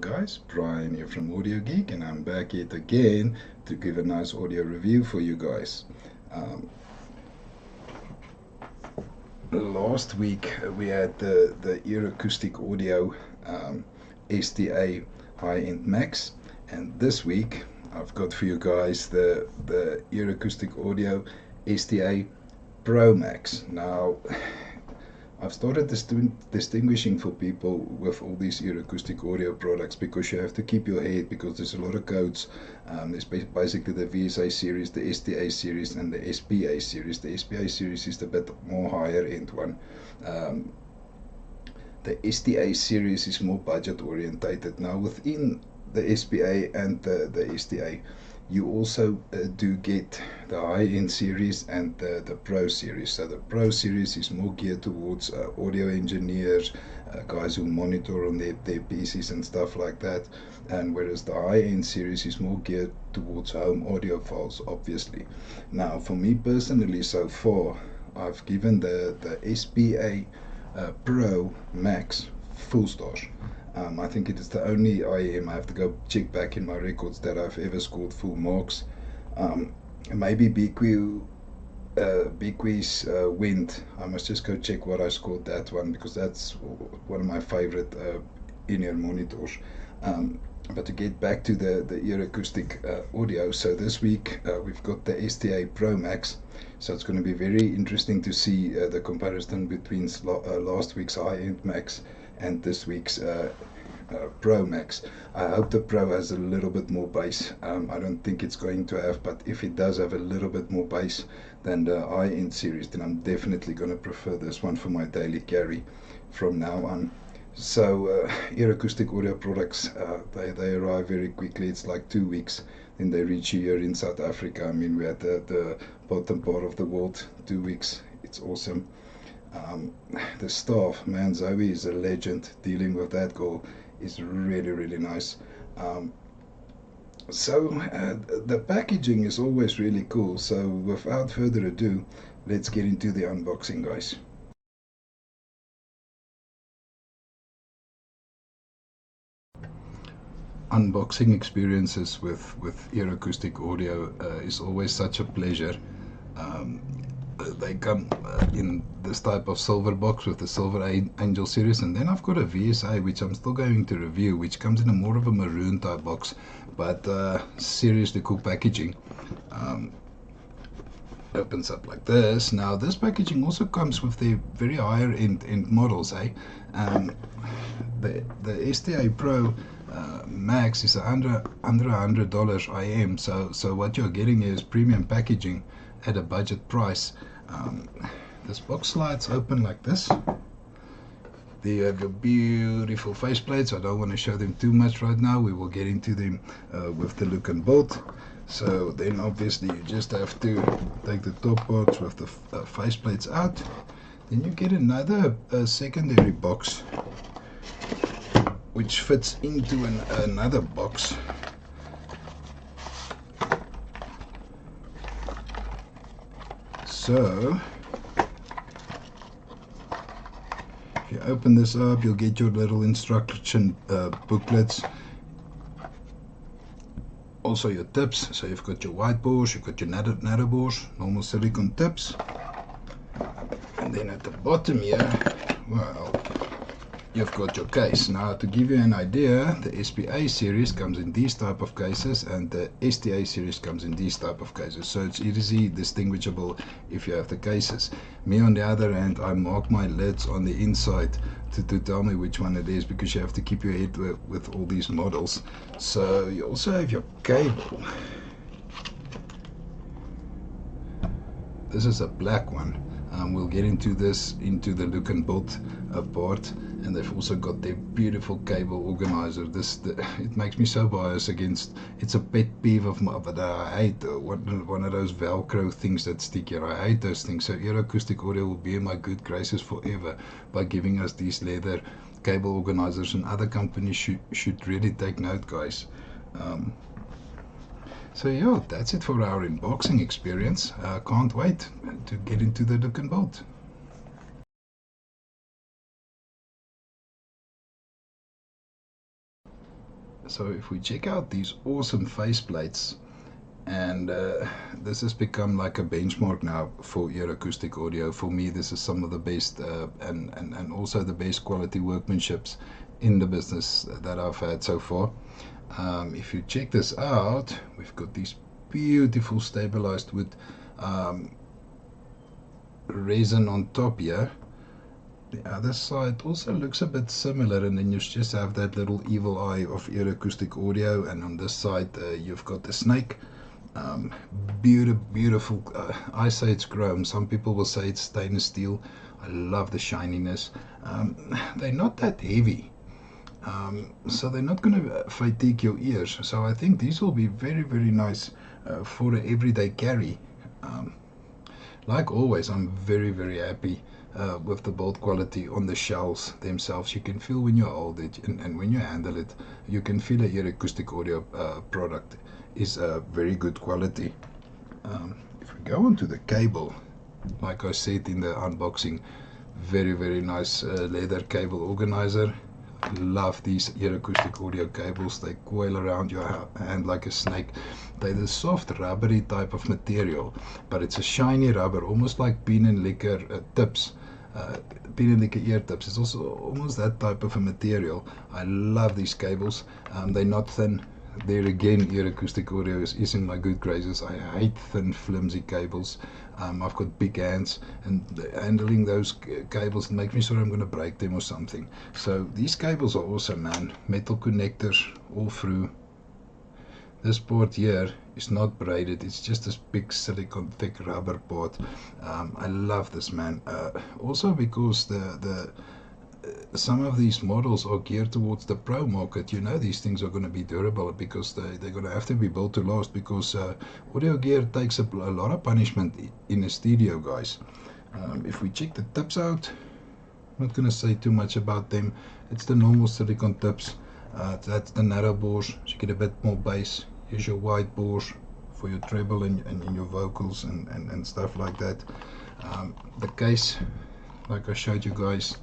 guys, Brian here from Audio Geek, and I'm back yet again to give a nice audio review for you guys. Last week we had the EarAcoustic Audio STA high-end Max, and this week I've got for you guys the EarAcoustic Audio STA Pro Max. Now I've started distinguishing for people with all these EarAcoustic audio products, because you have to keep your head, because there's a lot of codes. There's basically the VSA series, the STA series, and the SPA series. The SPA series is the bit more higher end one. The STA series is more budget orientated. Now within the SPA and the STA, you also do get the high-end series and the Pro series. So the Pro series is more geared towards audio engineers, guys who monitor on their PCs and stuff like that, and whereas the high-end series is more geared towards home audiophiles, obviously. Now for me personally, so far I've given the SPA Pro Max full stars. I think it is the only IEM, I have to go check back in my records, that I've ever scored full marks. Maybe Bequie's Wind, I must just go check what I scored that one, because that's one of my favorite in-ear monitors. But to get back to the EarAcoustic audio, so this week we've got the STA Pro Max, so it's going to be very interesting to see the comparison between last week's high-end Max and this week's Pro Max. I hope the Pro has a little bit more bass. I don't think it's going to have, but if it does have a little bit more bass than the high-end series, then I'm definitely going to prefer this one for my daily carry from now on. So EarAcoustic audio products, they arrive very quickly. It's like 2 weeks, then they reach you here in South Africa. I mean, we're at the bottom part of the world. 2 weeks, it's awesome. The staff, man, Zoe is a legend. Dealing with that girl is really nice. So the packaging is always really cool. So without further ado, let's get into the unboxing, guys. Unboxing experiences with EarAcoustic audio is always such a pleasure. They come in this type of silver box with the Silver Angel series, and then I've got a VSA which I'm still going to review, which comes in a more of a maroon type box, but seriously cool packaging. Opens up like this. Now this packaging also comes with the very higher end models, the STA Pro Max is under $100 IM, so what you're getting is premium packaging at a budget price. This box slides open like this. There you have your beautiful faceplates. I don't want to show them too much right now. We will get into them with the look and build. So then obviously you just have to take the top parts with the faceplates out. Then you get another secondary box which fits into another box. So if you open this up, you'll get your little instruction booklets, also your tips. So you've got your white bores, you've got your narrow bores, normal silicone tips, and then at the bottom here, well, you've got your case. Now to give you an idea, the SPA series comes in these type of cases, and the STA series comes in these type of cases, so it's easy distinguishable if you have the cases. Me on the other hand, I mark my lids on the inside to tell me which one it is, because you have to keep your head with all these models. So you also have your cable. This is a black one. We'll get into this, into the look and build part, and they've also got their beautiful cable organizer. It makes me so biased against, it's a pet peeve of mine, but I hate one of those Velcro things that stick here. I hate those things. So EarAcoustic audio will be in my good graces forever by giving us these leather cable organizers, and other companies should really take note, guys. So yeah, that's it for our unboxing experience. Can't wait to get into the look and build. So if we check out these awesome faceplates, and this has become like a benchmark now for EarAcoustic audio. For me, this is some of the best and also the best quality workmanships in the business that I've had so far. If you check this out, we've got these beautiful stabilized wood resin on top here. The other side also looks a bit similar, and then you just have that little evil eye of EarAcoustic audio, and on this side you've got the snake. Beautiful. I say it's chrome, some people will say it's stainless steel. I love the shininess. They're not that heavy, so they're not going to fatigue your ears, so I think these will be very, very nice for an everyday carry. Like always, I'm very, very happy with the build quality on the shells themselves. You can feel when you hold it, and when you handle it, you can feel a EarAcoustic audio product is very good quality. If we go on to the cable, like I said in the unboxing, very, very nice leather cable organizer. I love these EarAcoustic audio cables. They coil around your hand like a snake. They're the soft rubbery type of material, but it's a shiny rubber, almost like pin and liquor tips. Pin and liquor ear tips. It's also almost that type of a material. I love these cables. They're not thin. There again, EarAcoustic audio is in my good graces. I hate thin, flimsy cables. I've got big hands, and handling those cables makes me sure I'm going to break them or something. So these cables are awesome, man. Metal connectors all through. This part here is not braided, it's just this big silicone thick rubber part. I love this, man. Also because some of these models are geared towards the pro market. You know these things are going to be durable because they're going to have to be built to last, because audio gear takes a lot of punishment in a studio, guys. If we check the tips out, I'm not going to say too much about them. It's the normal silicone tips. That's the narrow bores, so you get a bit more bass. Here's your wide bores for your treble and your vocals and stuff like that. The case, like I showed you guys,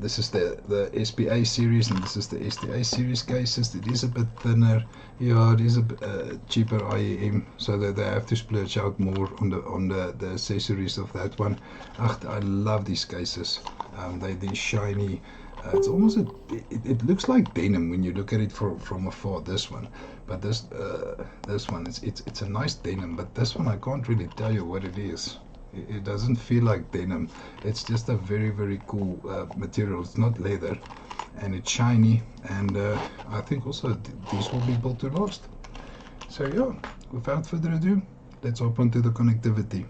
this is the SPA series, and this is the STA series cases. It is a bit thinner. Yeah, it is a bit, cheaper IEM, so that they have to splurge out more on the accessories of that one. I love these cases. They're shiny. It's almost it looks like denim when you look at it from afar. This one, but this one it's a nice denim, but this one I can't really tell you what it is. It doesn't feel like denim. It's just a very, very cool material. It's not leather, and it's shiny, and I think also these will be built to last. So yeah, without further ado, let's hop onto the connectivity.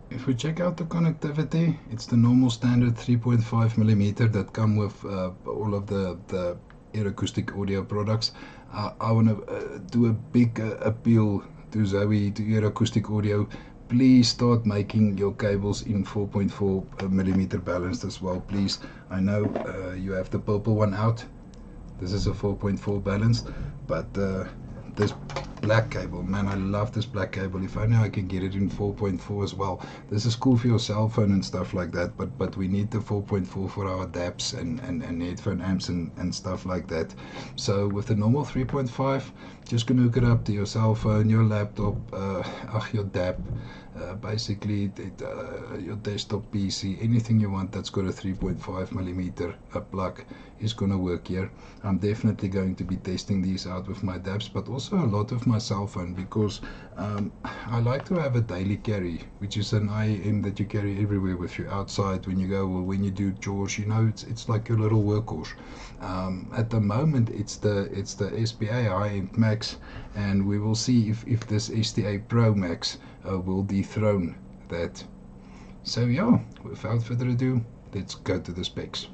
If we check out the connectivity, it's the normal standard 3.5mm that come with all of the EarAcoustic audio products. I want to do a big appeal to Zoe, to EarAcoustic audio. Please start making your cables in 4.4mm balanced as well, please. I know you have the purple one out. This is a 4.4 balanced, but this black cable, man, I love this black cable. If only I can get it in 4.4 as well. This is cool for your cell phone and stuff like that, but we need the 4.4 for our DAPs and headphone amps and stuff like that. So with the normal 3.5, just gonna hook it up to your cell phone, your laptop, your DAP, basically your desktop PC, anything you want that's got a 3.5mm plug is gonna work here. I'm definitely going to be testing these out with my DAPs, but also a lot of my cell phone, because I like to have a daily carry, which is an IEM that you carry everywhere with you, outside when you go or when you do chores. You know, it's like your little workhorse. At the moment it's the SPA high-end Max, and we will see if this STA Pro Max will dethrone that. So yeah, without further ado, let's go to the specs.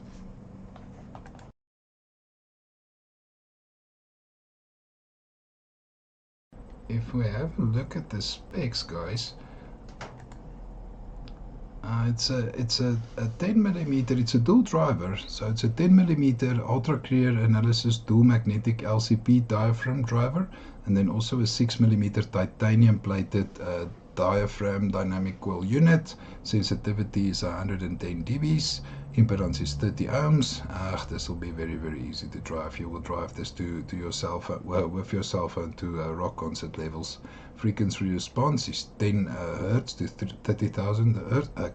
If we have a look at the specs, guys, it's a 10mm, it's a dual driver, so it's a 10mm ultra clear analysis dual magnetic LCP diaphragm driver, and then also a 6mm titanium plated diaphragm dynamic coil unit. Sensitivity is 110 dBs. Impedance is 30 ohms. This will be very, very easy to drive. You will drive this to your cell phone, well, with your cell phone to rock concert levels. Frequency response is 10 hertz to 30,000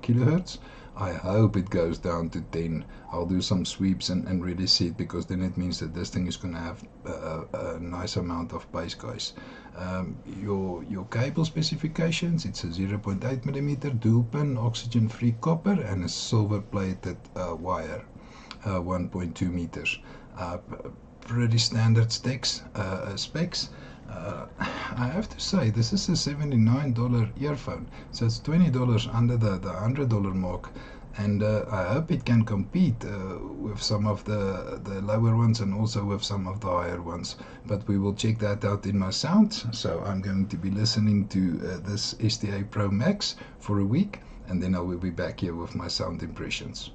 kilohertz. I hope it goes down to 10. I'll do some sweeps and really see it, because then it means that this thing is going to have a nice amount of bass, guys. Your cable specifications, it's a 0.8 millimeter dual pin oxygen free copper and a silver plated wire, 1.2 meters. Pretty standard specs. I have to say, this is a $79 earphone, so it's $20 under the $100 mark, and I hope it can compete with some of the lower ones and also with some of the higher ones, but we will check that out in my sound. So I'm going to be listening to this STA Pro Max for a week, and then I will be back here with my sound impressions.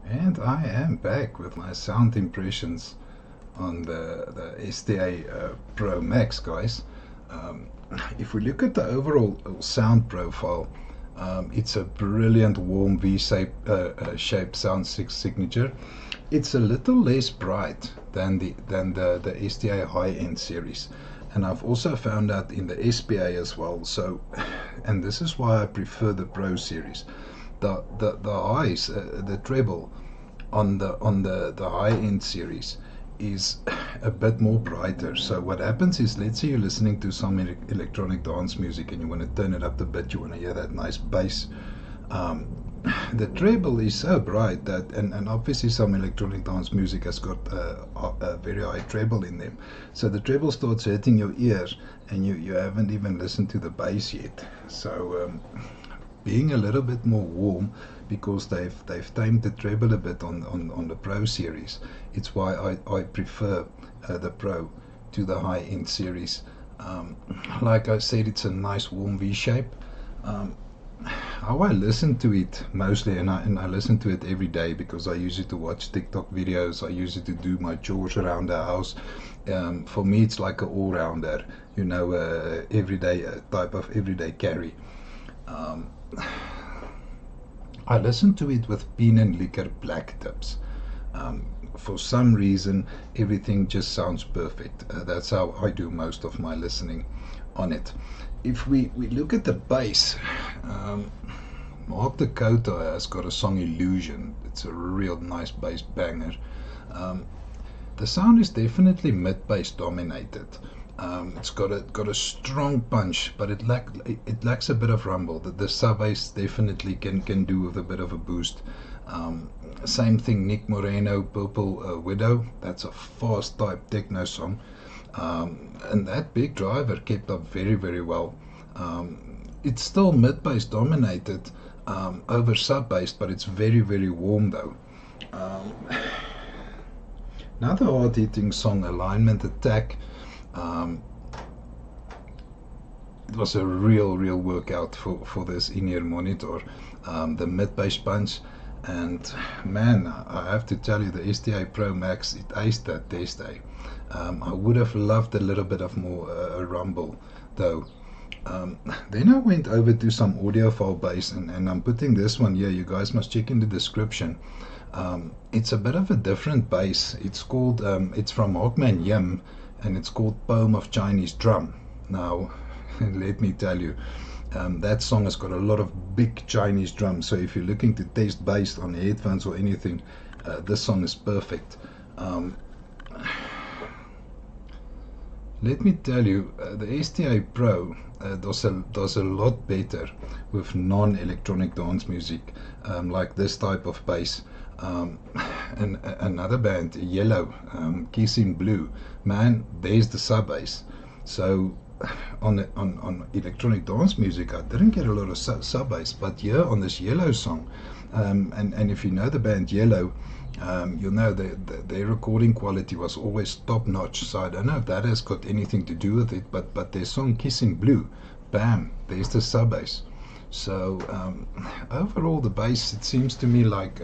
And I am back with my sound impressions on the STA Pro Max, guys. If we look at the overall sound profile, it's a brilliant warm V-shaped sound signature. It's a little less bright than the STA high-end series, and I've also found that in the SPA as well. So, and this is why I prefer the Pro series. The highs, the treble on the high-end series is a bit more brighter. So what happens is, let's say you're listening to some electronic dance music and you want to turn it up a bit, you want to hear that nice bass. The treble is so bright that, and obviously some electronic dance music has got a very high treble in them. So the treble starts hurting your ears and you haven't even listened to the bass yet. So being a little bit more warm, because they've tamed the treble a bit on the Pro series. It's why I prefer the Pro to the high-end series. Like I said, it's a nice warm V shape. How I listen to it mostly, and I listen to it every day because I use it to watch TikTok videos. I use it to do my chores around the house. For me, it's like an all-rounder, you know, everyday type of everyday carry. I listen to it with pin and liquor black tips. For some reason, everything just sounds perfect. That's how I do most of my listening on it. If we look at the bass, Dekota has got a song Illusion. It's a real nice bass banger. The sound is definitely mid-bass dominated. It's got a strong punch, but it lacks a bit of rumble. The sub-bass definitely can do with a bit of a boost. Same thing, Nick Moreno, Purple Widow. That's a fast type techno song, and that big driver kept up very, very well. It's still mid-bass dominated over sub-bass, but it's very, very warm though. Another hard-hitting song, Alignment Attack. It was a real workout for this in-ear monitor. The mid-bass punch, and man, I have to tell you, the STA Pro Max, it aced that test. I would have loved a little bit of more rumble though. Then I went over to some audiophile bass, and I'm putting this one here. You guys must check in the description. It's a bit of a different bass. It's called it's from Hok-man Yim, and it's called Poem of Chinese Drum. Now let me tell you, that song has got a lot of big Chinese drums, so if you're looking to test bass on headphones or anything, this song is perfect. Let me tell you, the STA Pro does a lot better with non-electronic dance music, like this type of bass. And another band, Yello, Kissing Blue, man, there's the sub bass. So on electronic dance music, I didn't get a lot of sub bass, but here on this Yello song, and if you know the band Yello, you'll know their recording quality was always top notch. So I don't know if that has got anything to do with it, but their song Kissing Blue, bam, there's the sub bass. So overall, the bass, it seems to me like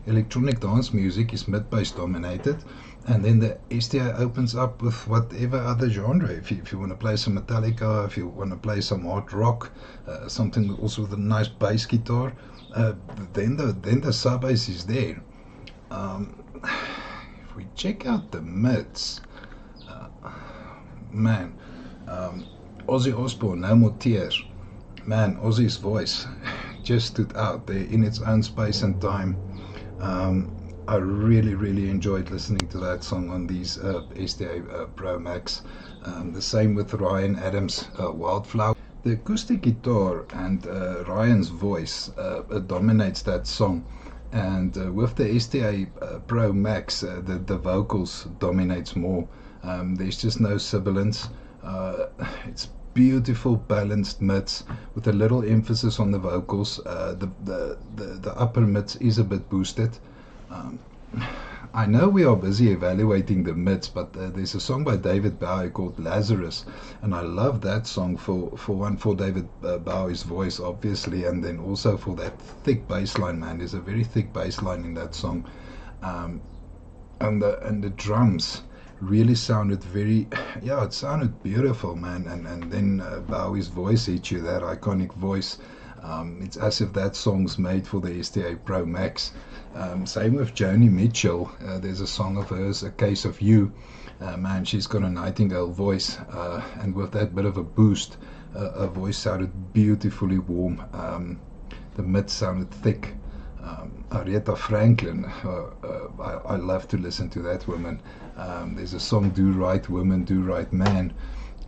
electronic dance music is mid-bass dominated, And then the STA opens up with whatever other genre. If you want to play some Metallica, if you want to play some hard rock, something also with a nice bass guitar, then the sub bass is there. If we check out the mids, man, Ozzy Osbourne, No More Tears. Man, Ozzy's voice just stood out there in its own space and time. I really enjoyed listening to that song on these STA Pro Max. The same with Ryan Adams' Wildflower. The acoustic guitar and Ryan's voice dominates that song. And with the STA Pro Max, the vocals dominates more. There's just no sibilance. It's beautiful balanced mids with a little emphasis on the vocals. The upper mids is a bit boosted. I know we are busy evaluating the mids, but there's a song by David Bowie called Lazarus, and I love that song for David Bowie's voice, obviously, and then also for that thick bass line, man. There's a very thick bass line in that song, and the drums really sounded it sounded beautiful, man. And then Bowie's voice hit you, that iconic voice. It's as if that song's made for the STA Pro Max. Same with Joni Mitchell. There's a song of hers, A Case of You. Man, she's got a nightingale voice, and with that bit of a boost, her voice sounded beautifully warm. The mid sounded thick. Aretha Franklin, I love to listen to that woman. There's a song, Do Right Woman, Do Right Man,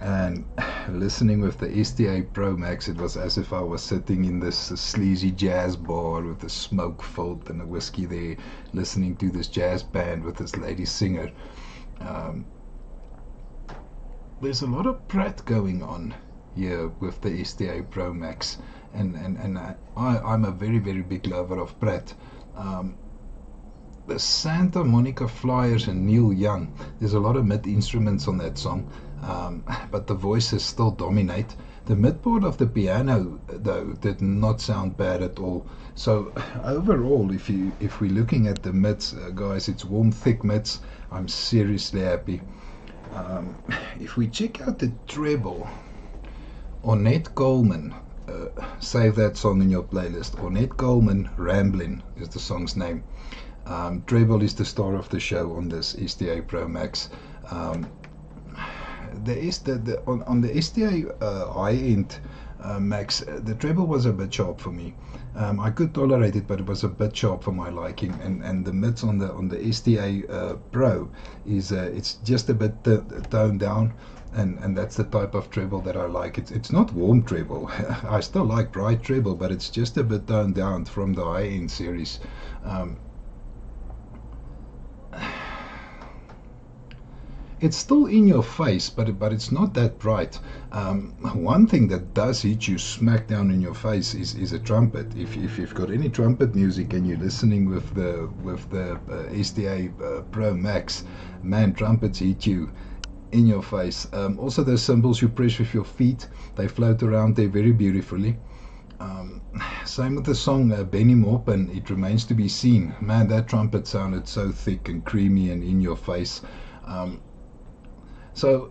and listening with the STA Pro Max, it was as if I was sitting in this sleazy jazz bar with the smoke filled and a whiskey there, listening to this jazz band with this lady singer. There's a lot of Pratt going on here with the STA Pro Max, and I'm a very big lover of Pratt. The Santa Monica Flyers and Neil Young, there's a lot of mid instruments on that song, but the voices still dominate. The mid part of the piano, though, did not sound bad at all. So overall, if we're looking at the mids, guys, it's warm, thick mids. I'm seriously happy. If we check out the treble, Ornette Coleman, save that song in your playlist. Ornette Coleman, Ramblin is the song's name. Treble is the star of the show on this STA Pro Max. There is on the STA high-end Max, the treble was a bit sharp for me. I could tolerate it, but it was a bit sharp for my liking. And the mids on the STA Pro is it's just a bit toned down. And that's the type of treble that I like. It's not warm treble. I still like bright treble, but it's just a bit toned down from the high-end series. It's still in your face, but it's not that bright. One thing that does hit you smack down in your face is a trumpet. If you've got any trumpet music and you're listening with the STA Pro Max, man, trumpets hit you in your face. Also, the cymbals you press with your feet, they float around there very beautifully. Same with the song Bennie Maupin, It Remains to Be Seen. Man, that trumpet sounded so thick and creamy and in your face. So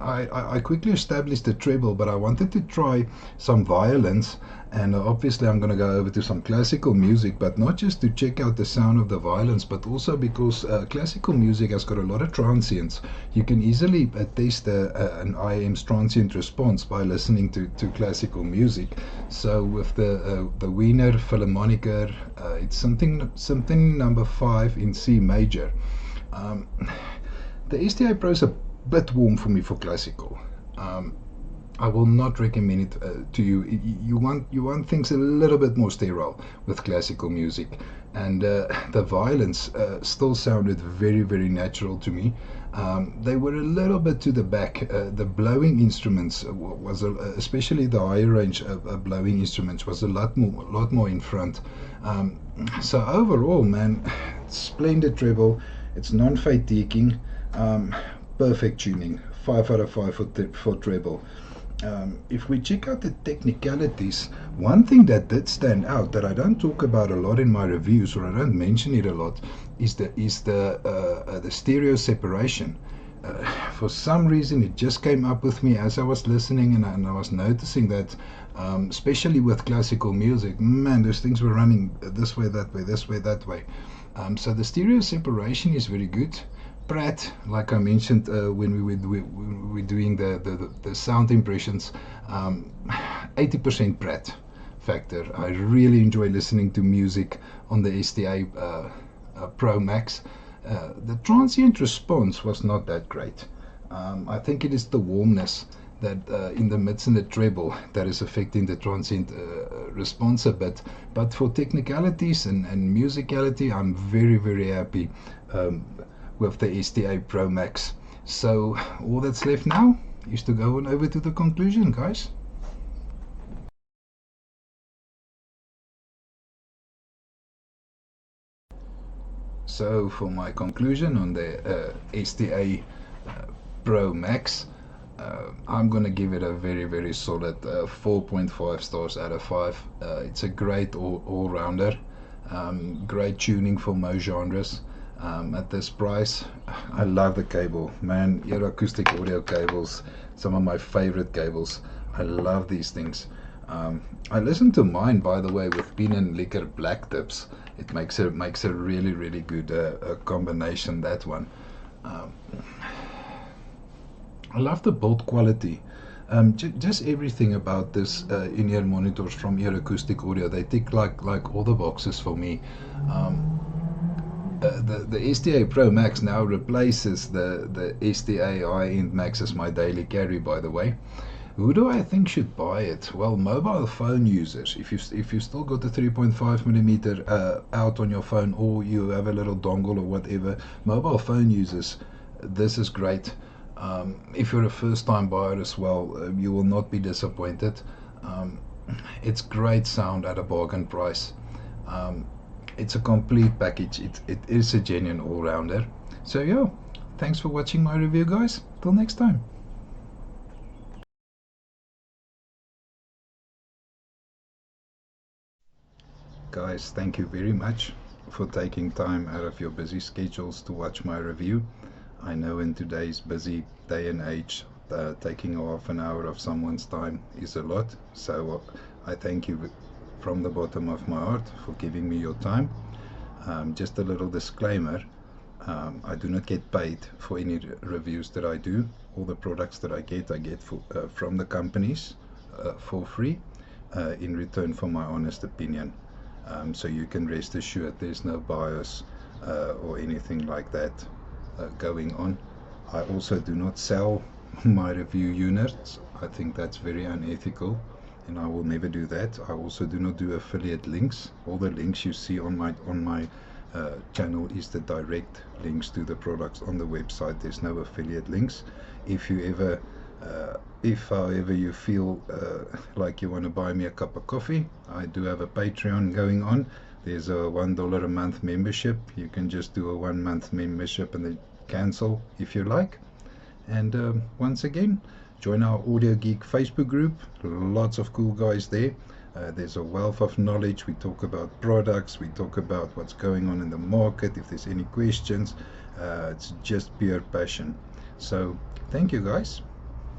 I quickly established the treble, but I wanted to try some violins, and obviously I'm going to go over to some classical music, but not just to check out the sound of the violins, but also because classical music has got a lot of transients. You can easily test an IM's transient response by listening to classical music. So with the Wiener Philharmoniker, it's something number 5 in C major. The STA Pro is a bit warm for me for classical. I will not recommend it to you. You want things a little bit more sterile with classical music, and the violins still sounded very natural to me. They were a little bit to the back. The blowing instruments was especially the higher range blowing instruments was a lot more in front. So overall, man, splendid treble. It's non-fatiguing. Perfect tuning, 5 out of 5 for treble. if we check out the technicalities, one thing that did stand out that I don't talk about a lot in my reviews, or I don't mention it a lot, is the stereo separation. For some reason, it just came up with me as I was listening, and I was noticing that, especially with classical music, man, those things were running this way, that way, this way, that way. So the stereo separation is very good. Pratt, like I mentioned when we were doing the sound impressions, 80% Pratt factor. I really enjoy listening to music on the STA Pro Max. The transient response was not that great. I think it is the warmness that in the mids and the treble that is affecting the transient response a bit. But for technicalities and musicality, I'm very, very happy with the STA Pro Max. So all that's left now is to go on over to the conclusion, guys. So for my conclusion on the STA Pro Max, I'm gonna give it a very, very solid 4.5 stars out of 5. It's a great all-rounder, great tuning for most genres. At this price, I love the cable, man. EarAcoustic audio cables, some of my favorite cables. I love these things. I listen to mine, by the way, with pin and liquor black tips. It makes a really, really good combination, that one. I love the build quality. Just everything about this in-ear monitors from EarAcoustic Audio, they tick like all the boxes for me. The STA Pro Max now replaces the STA high-end Max as my daily carry, by the way. Who do I think should buy it? Well, mobile phone users. If you still got the 3.5mm out on your phone, or you have a little dongle or whatever, mobile phone users, this is great. If you're a first-time buyer as well, you will not be disappointed. It's great sound at a bargain price. It's a complete package. It is a genuine all-rounder. So yeah, thanks for watching my review, guys. Till next time. Guys, thank you very much for taking time out of your busy schedules to watch my review. I know in today's busy day and age, taking half an hour of someone's time is a lot. So I thank you from the bottom of my heart for giving me your time. Just a little disclaimer, I do not get paid for any reviews that I do. All the products that I get from the companies for free in return for my honest opinion. So you can rest assured there's no bias or anything like that going on. I also do not sell my review units. I think that's very unethical, and I will never do that. I also do not do affiliate links. All the links you see on my channel is the direct links to the products on the website. There's no affiliate links. If however you feel like you want to buy me a cup of coffee, I do have a Patreon going on. There's a $1 a month membership. You can just do a 1 month membership and then cancel if you like. And once again, join our Audio Geek Facebook group. Lots of cool guys there. There's a wealth of knowledge. We talk about products, we talk about what's going on in the market. If there's any questions, it's just pure passion. So thank you, guys.